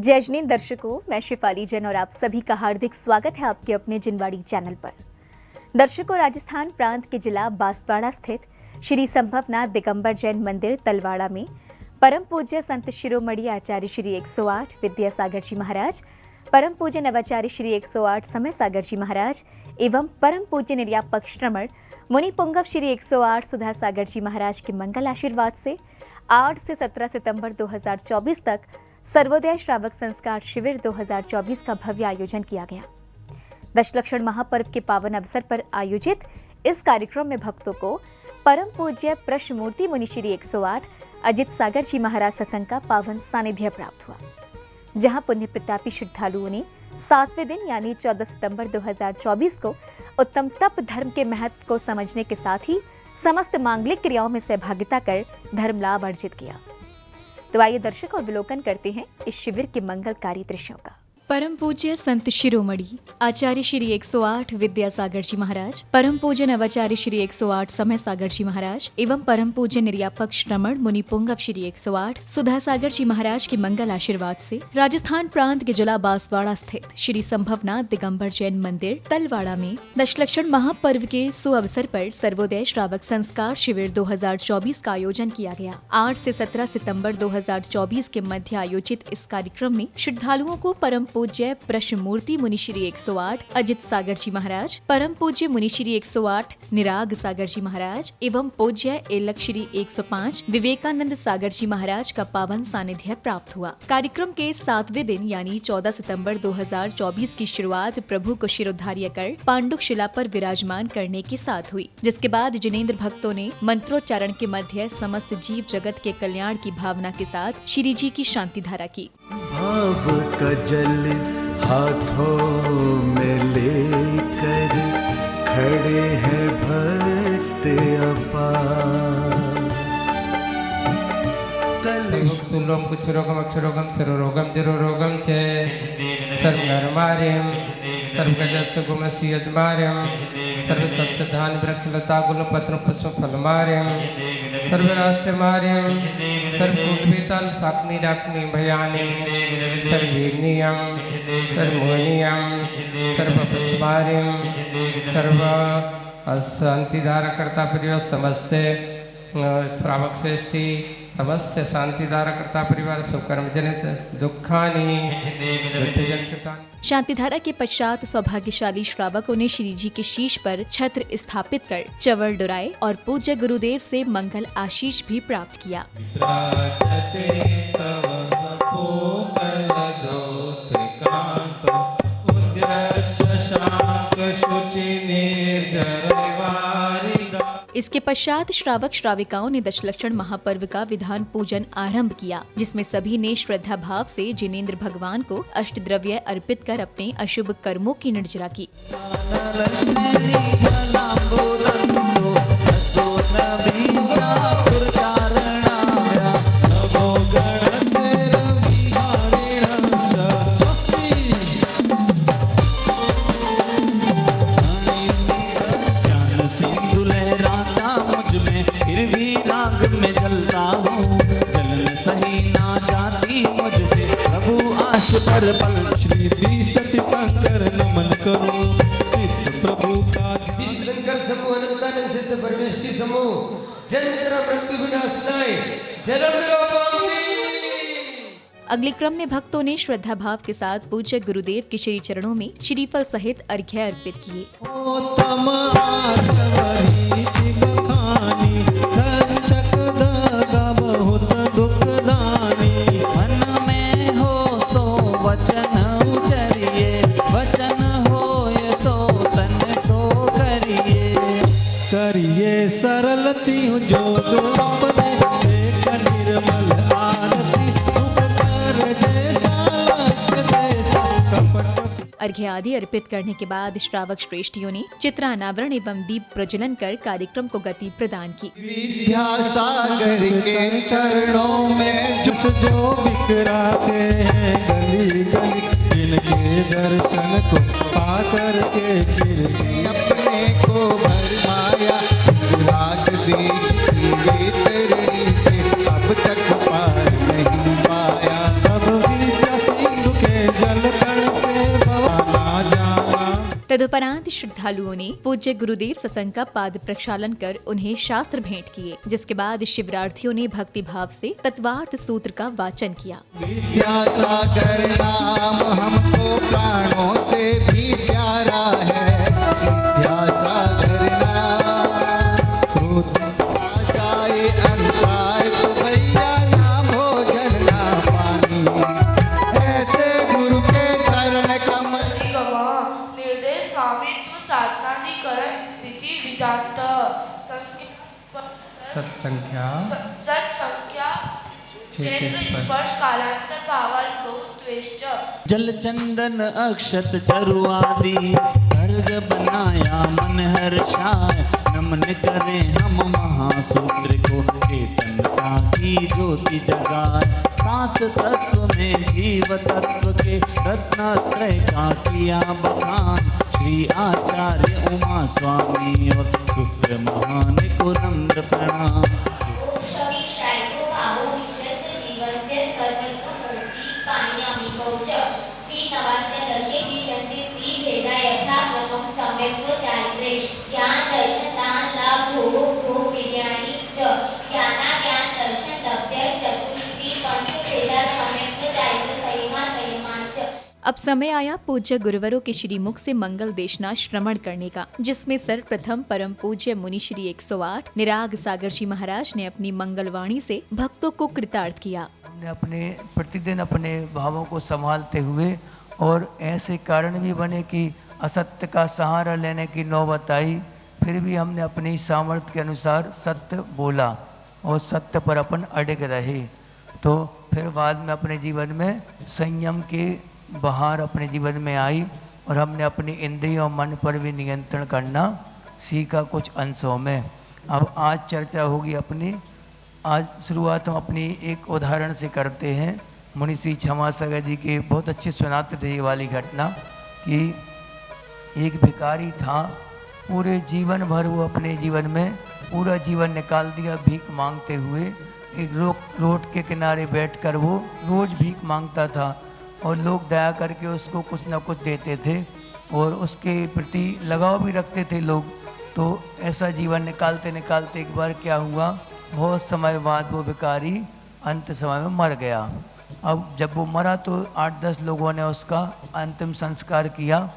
जय जिनेंद्र दर्शकों, मैं शिफाली जैन और आप सभी का हार्दिक स्वागत है आपके अपने जिनवाड़ी चैनल पर। दर्शकों, राजस्थान प्रांत के जिला बांसवाड़ा स्थित श्री संभवनाथ दिगंबर जैन मंदिर तलवाड़ा में परम पूज्य संत शिरोमणि आचार्य श्री 108 विद्यासागर जी महाराज, परम पूज्य नवाचार्य श्री 108 समय सागर जी महाराज एवं परम पूज्य निर्यापक श्रमण मुनि पुंगव श्री 108 सुधा सागर जी महाराज के मंगल आशीर्वाद से 8 से 17 सितंबर 2024 तक सर्वोदय श्रावक संस्कार शिविर 2024 का भव्य आयोजन किया गया। दशलक्षण महापर्व के पावन अवसर पर आयोजित इस कार्यक्रम में भक्तों को परम पूज्य प्रश्नमूर्ति मुनि श्री 108 अजित सागर जी महाराज सत्संग का पावन सानिध्य प्राप्त हुआ, जहां पुण्य प्रतापी श्रद्धालुओं ने 7वें दिन यानी 14 सितंबर 2024 को उत्तम तप धर्म के महत्व को समझने के साथ ही समस्त मांगलिक क्रियाओं में सहभागिता कर धर्म लाभ अर्जित किया। तो आइए दर्शक अवलोकन करते हैं इस शिविर के मंगलकारी दृश्यों का। परम पूज्य संत शिरोमणि आचार्य श्री 108 विद्यासागर जी महाराज, परम पूज्य नवाचार्य श्री 108 समय सागर जी महाराज एवं परम पूज्य निर्यापक श्रमण मुनि पुंगव श्री 108 सुधा सागर जी महाराज के मंगल आशीर्वाद से राजस्थान प्रांत के जिला बांसवाड़ा स्थित श्री संभवनाथ दिगंबर जैन मंदिर तलवाड़ा में दशलक्षण महापर्व के सुअवसर पर सर्वोदय श्रावक संस्कार शिविर 2024 का आयोजन किया गया। 8 से 17 सितंबर 2024 के मध्य आयोजित इस कार्यक्रम में श्रद्धालुओं को परम पूज्य प्रश्नमूर्ति मुनि श्री 108 अजित सागर जी महाराज, परम पूज्य मुनि श्री 108 निराग सागर जी महाराज एवं पूज्य एलक श्री 105 विवेकानंद सागर जी महाराज का पावन सानिध्य प्राप्त हुआ। कार्यक्रम के 7वें दिन यानी 14 सितंबर 2024 की शुरुआत प्रभु को शिरोधार्य कर पांडुक शिला पर विराजमान करने के साथ हुई, जिसके बाद जिनेंद्र भक्तों ने मंत्रोच्चारण के मध्य समस्त जीव जगत के कल्याण की भावना के साथ श्री जी की शांति धारा की। भाव का जल हाथों में लेकर खड़े हैं भक्त अपार। सुलोम कुचरोगम अक्षरोगम सरोरोगम जरोरोगम चे सर्वनरमार्यम सर्वगजस्सुगम सियजमार्यम सर्वसत्सधान वृक्षलता गुणपत्र पुष्प फलमार्यम सर्वराष्ट्रमार्यम सर्वकुलवितल साक्नि डाक्नि भयानि सर्वेनियम सर्वमोनियम सर्वपुष्पार्यम सर्व शांतिधारकर्ता परिवार समस्ते श्रावक श्रेष्ठी समस्त शांतिधारकर्ता परिवार सुकर्म जनित दुखानि शांतिधारा के पश्चात सौभाग्यशाली श्रावकों ने श्री जी के शीश पर छत्र स्थापित कर चवर डुराए और पूज्य गुरुदेव से मंगल आशीष भी प्राप्त किया। इसके पश्चात श्रावक श्राविकाओं ने दशलक्षण महापर्व का विधान पूजन आरंभ किया, जिसमें सभी ने श्रद्धा भाव से जिनेंद्र भगवान को अष्टद्रव्य अर्पित कर अपने अशुभ कर्मों की निर्जरा की। पर बल श्री सतीशंकर नमन करो सिद्ध प्रभु का लंकर समूह अनंतानंद सिद्ध परमेष्टि समूह जन जरा मृत्यु विनाशनाय जन्म अगले क्रम में भक्तों ने श्रद्धा भाव के साथ पूज्य गुरुदेव के श्री चरणों में श्रीफल सहित अर्घ्य अर्पित किए। करिए सरलती जो अपने एक निर्मल आरसी उपकार जैसा लक्ष्य जैसा कपट। अर्घ्य आदि अर्पित करने के बाद श्रावक श्रेष्ठियों ने चित्रानावरण एवं दीप प्रज्वलन कर कार्यक्रम को गति प्रदान की। विद्यासागर के चरणों में झुक जो बिखराते हैं गली गली, जिनके दर्शन को पाकर के कीर्ति अपने को भरमाया। इस राज देश की बेतरनी से अब तक पार नहीं पाया। अब विद्या सिंह तदुपरांत श्रद्धालुओं ने पूज्य गुरुदेव सत्संग का पाद प्रक्षालन कर उन्हें शास्त्र भेंट किए, जिसके बाद शिवरार्थियों ने भक्ति भाव से तत्वार्थ सूत्र का वाचन किया। विद्यासागर नाम हमको प्राणों से भी प्यारा है, विद्यासागर नाम क्रोध आ जाए अंकार तो भैया ना भोजन ना पानी, ऐसे गुरु के चरण कमल निर्देश स्वामित्व साधनाधिकरण स्थिति विधांत सत्संख्या सत्संख्या क्षेत्र स्पर्श कालांतर भावाल बहुत्वेश्च जल चंदन अक्षत चरुआदि अर्घ बनाया मन हर्षाय, नमन करें हम महासूत्र को चेतनता की ज्योति जगाए। सात तत्व में जीव तत्व के रत्नात्रय का किया बखान, श्री आचार्य उमा स्वामी और रुद्र महान को नम्र प्रणाम। अब समय आया पूज्य गुरुवरों के श्री मुख से मंगल देशना श्रवण करने का, जिसमें सर्वप्रथम परम पूज्य मुनि श्री 108 निराग सागर जी महाराज ने अपनी मंगलवाणी से भक्तों को कृतार्थ किया। हमने अपने प्रतिदिन अपने भावों को संभालते हुए, और ऐसे कारण भी बने कि असत्य का सहारा लेने की नौबत आई, फिर भी हमने अपनी सामर्थ्य के अनुसार सत्य बोला और सत्य पर अपन अड़िग रहे। तो फिर बाद में अपने जीवन में संयम के बहार अपने जीवन में आई, और हमने अपनी इंद्रियों और मन पर भी नियंत्रण करना सीखा कुछ अंशों में। अब आज चर्चा होगी अपनी। आज शुरुआत हम अपनी एक उदाहरण से करते हैं। मुनि श्री क्षमा सागर जी के बहुत अच्छे सुनाते थे ये वाली घटना कि एक भिखारी था, पूरे जीवन भर वो अपने जीवन में पूरा जीवन निकाल दिया भीख मांगते हुए। एक रोड के किनारे बैठकर वो रोज़ भीख मांगता था, और लोग दया करके उसको कुछ ना कुछ देते थे, और उसके प्रति लगाव भी रखते थे लोग। तो ऐसा जीवन निकालते निकालते एक बार क्या हुआ, बहुत समय बाद वो भिखारी अंत समय में मर गया। अब जब वो मरा तो 8-10 लोगों ने उसका अंतिम संस्कार किया,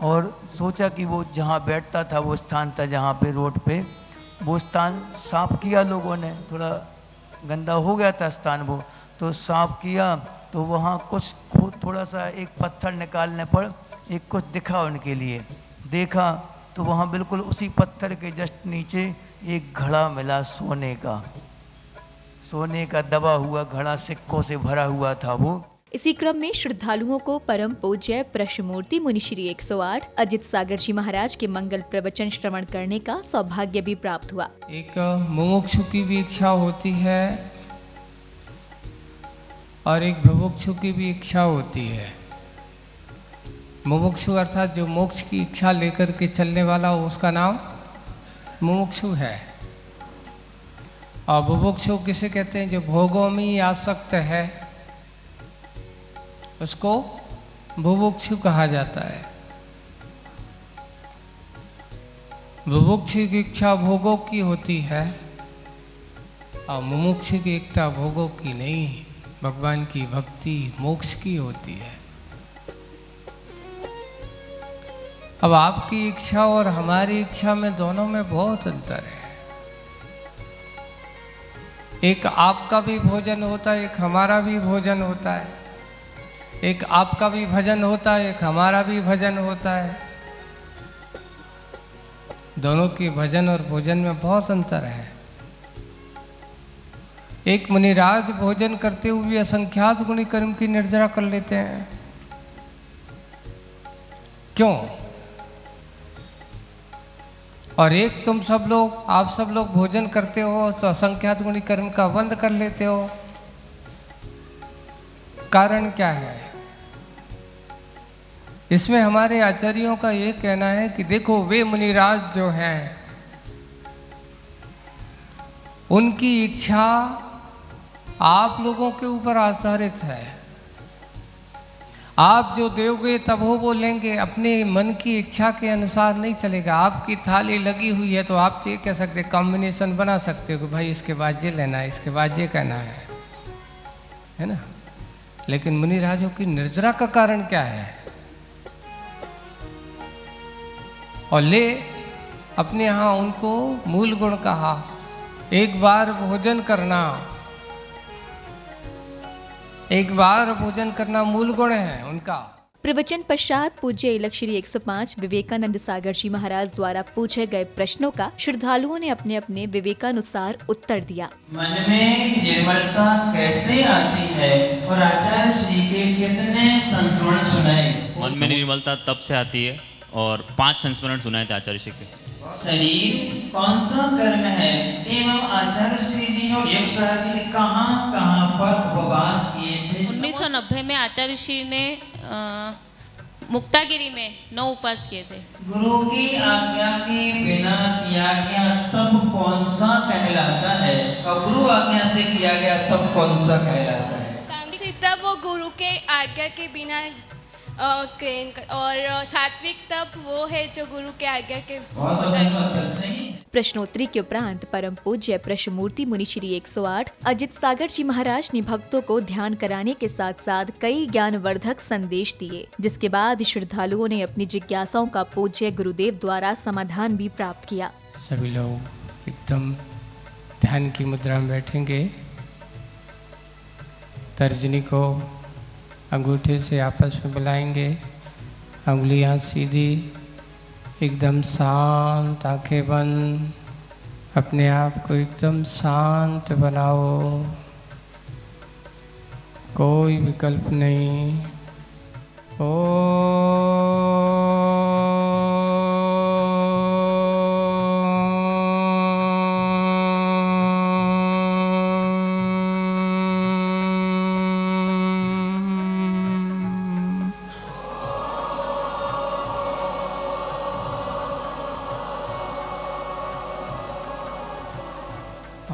और सोचा कि वो जहाँ बैठता था वो स्थान था जहाँ पे रोड पे, वो स्थान साफ किया लोगों ने, थोड़ा गंदा हो गया था स्थान वो, तो साफ किया। तो वहाँ कुछ थोड़ा सा एक पत्थर निकालने पर एक कुछ दिखा, उनके लिए देखा तो वहाँ बिल्कुल उसी पत्थर के जस्ट नीचे एक घड़ा मिला सोने का दबा हुआ घड़ा, सिक्कों से भरा हुआ था वो। इसी क्रम में श्रद्धालुओं को परम पूज्य प्रश्नमूर्ति मुनि श्री 108 अजित सागर जी महाराज के मंगल प्रवचन श्रवण करने का सौभाग्य भी प्राप्त हुआ। एक मुमुक्षु की भी इच्छा होती है और एक बुभुक्षु की भी इच्छा होती है। मुमुक्षु अर्थात जो मोक्ष की इच्छा लेकर के चलने वाला हो, उसका नाम मुमुक्षु है। और बुभुक्षु किसे कहते हैं? जो भोगों में आसक्त है, उसको बुभुक्षु कहा जाता है। बुभुक्षु की इच्छा भोगों की होती है और मुमुक्षु की इच्छा भोगों की नहीं, भगवान की भक्ति मोक्ष की होती है। अब आपकी इच्छा और हमारी इच्छा में, दोनों में बहुत अंतर है। एक आपका भी भोजन होता है, एक हमारा भी भोजन होता है। एक आपका भी भजन होता है, एक हमारा भी भजन होता है। दोनों की भजन और भोजन में बहुत अंतर है। एक मुनिराज भोजन करते हुए असंख्यात गुणी कर्म की निर्जरा कर लेते हैं। क्यों? और एक तुम सब लोग, आप सब लोग भोजन करते हो तो असंख्यात गुणी कर्म का बंद कर लेते हो। कारण क्या है? इसमें हमारे आचार्यों का ये कहना है कि देखो, वे मुनिराज जो हैं, उनकी इच्छा आप लोगों के ऊपर आधारित है आप जो दोगे तब वो लेंगे, अपने मन की इच्छा के अनुसार नहीं चलेगा। आपकी थाली लगी हुई है तो आप ये कह सकते, कॉम्बिनेशन बना सकते हो कि भाई इसके बाद ये लेना है, इसके बाद ये कहना है ना। लेकिन मुनिराजों की निर्जरा का कारण क्या है? और ले अपने यहाँ उनको मूल गुण कहा, एक बार भोजन करना, एक बार भोजन करना मूल गुण है उनका। प्रवचन पश्चात पूज्य इलख श्री 105 विवेकानंद सागर जी महाराज द्वारा पूछे गए प्रश्नों का श्रद्धालुओं ने अपने अपने विवेकानुसार उत्तर दिया। मन में निर्मलता कैसे आती है और आचार्य श्री के कितने संस्मरण सुनाए? मन में निर्मलता तब से आती है और 5 संस्मरण सुनाए थे आचार्य श्री के। शरीर कौन सा कर्म है एवं आचार्य श्री जी और यक्षराज जी ने कहाँ पर उपवास किए थे? 1990 में आचार्य श्री ने मुक्तागिरी में 9 उपवास किए थे। गुरु की आज्ञा के बिना किया गया तब कौन सा कहलाता है और गुरु आज्ञा से किया गया तब कौन सा कहलाता है? तब वो गुरु के आज्ञा के बिना और सात्विक तप वो है जो गुरु के आज्ञा के। प्रश्नोत्तरी के उपरांत परम पूज्य प्रश्नमूर्ति मुनि श्री 108 अजित सागर जी महाराज ने भक्तों को ध्यान कराने के साथ साथ कई ज्ञानवर्धक संदेश दिए, जिसके बाद श्रद्धालुओं ने अपनी जिज्ञासाओं का पूज्य गुरुदेव द्वारा समाधान भी प्राप्त किया। सभी लोग एकदम ध्यान की मुद्रा में बैठेंगे। तर्जनी को अंगूठे से आपस में मिलाएंगे, उंगलियां सीधी, एकदम शांत, आंखें बंद, अपने आप को एकदम शांत बनाओ, कोई विकल्प नहीं।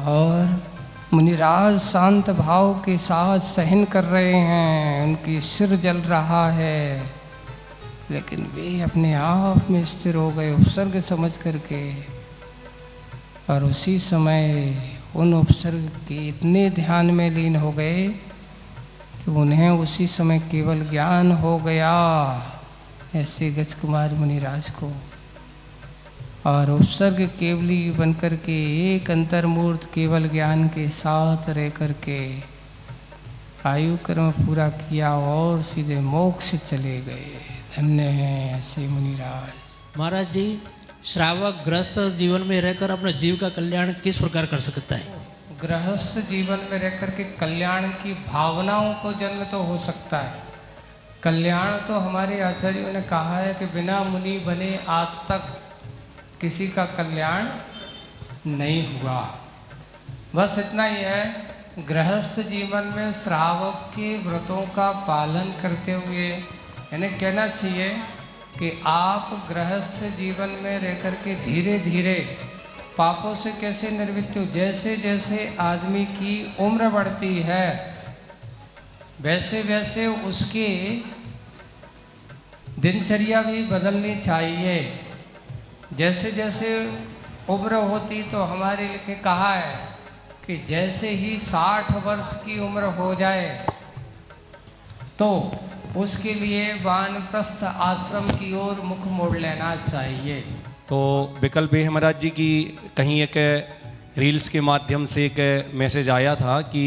और मुनिराज शांत भाव के साथ सहन कर रहे हैं, उनकी सिर जल रहा है, लेकिन वे अपने आप में स्थिर हो गए उपसर्ग समझ करके। और उसी समय उन उपसर्ग के इतने ध्यान में लीन हो गए कि उन्हें उसी समय केवल ज्ञान हो गया, ऐसे गज कुमार मुनिराज को। और उपसर्ग केवली बनकर के एक अंतर्मूर्त केवल ज्ञान के साथ रह करके आयु कर्म पूरा किया और सीधे मोक्ष चले गए। धन्य हैं ऐसे मुनिराज। महाराज जी, श्रावक गृहस्थ जीवन में रहकर अपने जीव का कल्याण किस प्रकार कर सकता है? गृहस्थ जीवन में रहकर के कल्याण की भावनाओं को जन्म तो हो सकता है। कल्याण तो हमारे आचार्यों ने कहा है कि बिना मुनि बने आज तक किसी का कल्याण नहीं हुआ। बस इतना ही है, गृहस्थ जीवन में श्रावक के व्रतों का पालन करते हुए, यानी कहना चाहिए कि आप गृहस्थ जीवन में रह कर के धीरे धीरे पापों से कैसे निर्वृत्त हो। जैसे जैसे आदमी की उम्र बढ़ती है वैसे वैसे उसकी दिनचर्या भी बदलनी चाहिए। जैसे जैसे उम्र होती तो हमारे लिखे कहा है कि जैसे ही 60 वर्ष की उम्र हो जाए तो उसके लिए वानप्रस्थ आश्रम की ओर मुख मोड़ लेना चाहिए। तो विकल्प ये है महाराज जी की कहीं एक रील्स के माध्यम से एक मैसेज आया था कि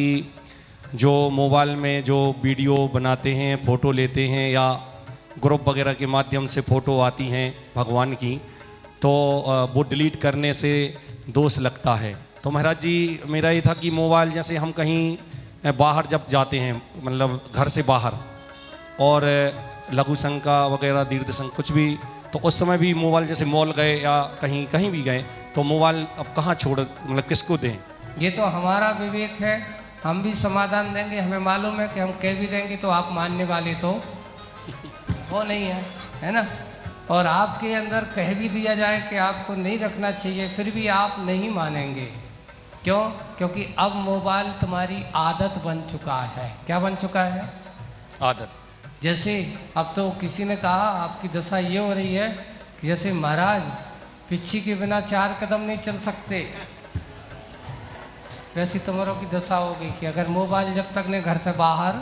जो मोबाइल में जो वीडियो बनाते हैं, फ़ोटो लेते हैं या ग्रुप वगैरह के माध्यम से फ़ोटो आती हैं भगवान की, तो वो डिलीट करने से दोष लगता है। तो महाराज जी मेरा ये था कि मोबाइल जैसे हम कहीं बाहर जब जाते हैं, मतलब घर से बाहर, और लघु शंका वगैरह दीर्घ शंका कुछ भी, तो उस समय भी मोबाइल जैसे मॉल गए या कहीं भी गए तो मोबाइल अब कहाँ छोड़, मतलब किसको दें? ये तो हमारा विवेक है, हम भी समाधान देंगे। हमें मालूम है कि हम कह भी देंगे तो आप मानने वाले तो वो नहीं है ना। और आपके अंदर कह भी दिया जाए कि आपको नहीं रखना चाहिए, फिर भी आप नहीं मानेंगे। क्यों? क्योंकि अब मोबाइल तुम्हारी आदत बन चुका है। क्या बन चुका है? आदत। जैसे अब तो किसी ने कहा आपकी दशा ये हो रही है कि जैसे महाराज पिच्छी के बिना 4 कदम नहीं चल सकते, वैसी तुम्हारों की दशा होगी कि अगर मोबाइल जब तक ने घर से बाहर।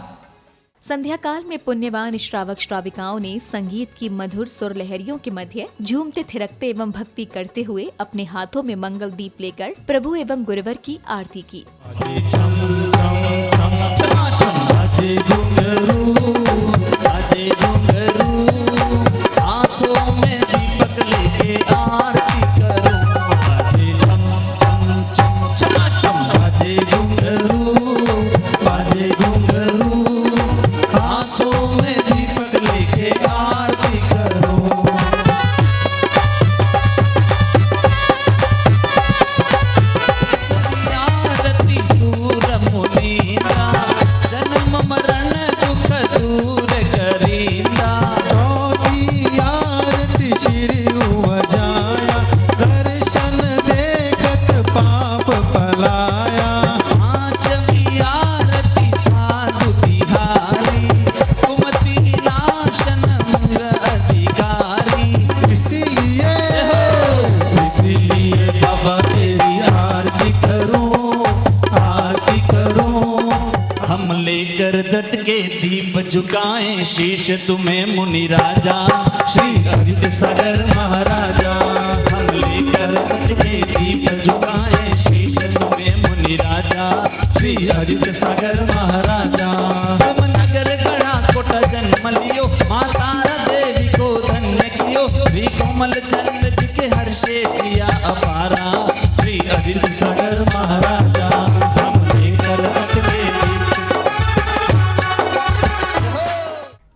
संध्या काल में पुण्यवान श्रावक श्राविकाओं ने संगीत की मधुर सुर लहरियों के मध्य झूमते थिरकते एवं भक्ति करते हुए अपने हाथों में मंगल दीप लेकर प्रभु एवं गुरुवर की आरती की। हाथों में दीपक लेके आरती करो, बाजे छम छम छम छम छम, बाजे घुंघरू बाजे घुंघरू, हाथों में दीपक लेके आरती करो। आरती सूर मुनींदा, जन्म मरण दुख दूर करींदा। चौथी आरती श्री उवजाया, दर्शन देखत पाप पलाया। पांचवी आरती साधु तिहारी, कुमति नाशन मंग अधिकारी। इसीलिए बाबा तेरी आरती करो, आरती करो। हम लेकर दत्त के दीप झुकाएं शीश तुम्हें मुनि राजा, श्री अजित सागर महाराजा। हम लेकर दत्त के दीप झुकाएं शीश तुम्हें मुनि राजा, श्री अजित सागर महाराजा। तुम नगर गढ़ा कोट जन्म लियो, माता देवी को धन्य कियो। श्री कोमल चंद्र जी के हर्षे दिया अपारा, श्री अजित सागर महाराजा। हम लेकर दत्त के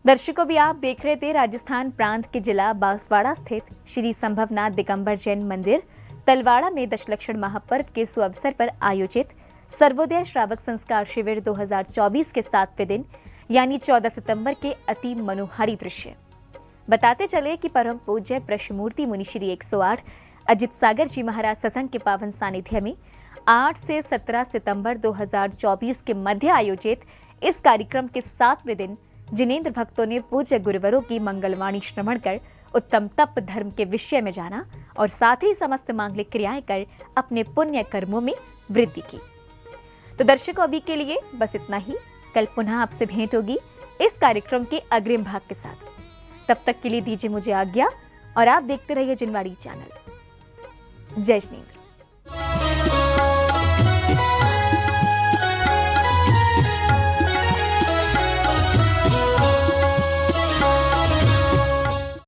दर्शकों, भी आप देख रहे थे राजस्थान प्रांत के जिला बांसवाड़ा स्थित श्री संभवनाथ दिगंबर जैन मंदिर तलवाड़ा में दशलक्षण महापर्व के सुअवसर पर आयोजित सर्वोदय श्रावक संस्कार शिविर 2024 के 7वें दिन यानी 14 सितंबर के अति मनोहारी दृश्य। बताते चले कि परम पूज्य ब्रह्ममूर्ति मुनि श्री 108 अजित सागर जी महाराज सत्संग के पावन सानिध्य में 8 से 17 सितंबर 2024 के मध्य आयोजित इस कार्यक्रम के 7वें दिन जिनेंद्र भक्तों ने पूज्य गुरुवरों की मंगलवाणी श्रवण कर उत्तम तप धर्म के विषय में जाना और साथ ही समस्त मांगलिक क्रियाएं कर अपने पुण्य कर्मों में वृद्धि की। तो दर्शकों, अभी के लिए बस इतना ही। कल पुनः आपसे भेंट होगी इस कार्यक्रम के अग्रिम भाग के साथ। तब तक के लिए दीजिए मुझे आज्ञा और आप देखते रहिए जिनवाड़ी चैनल। जय जिनेंद्र।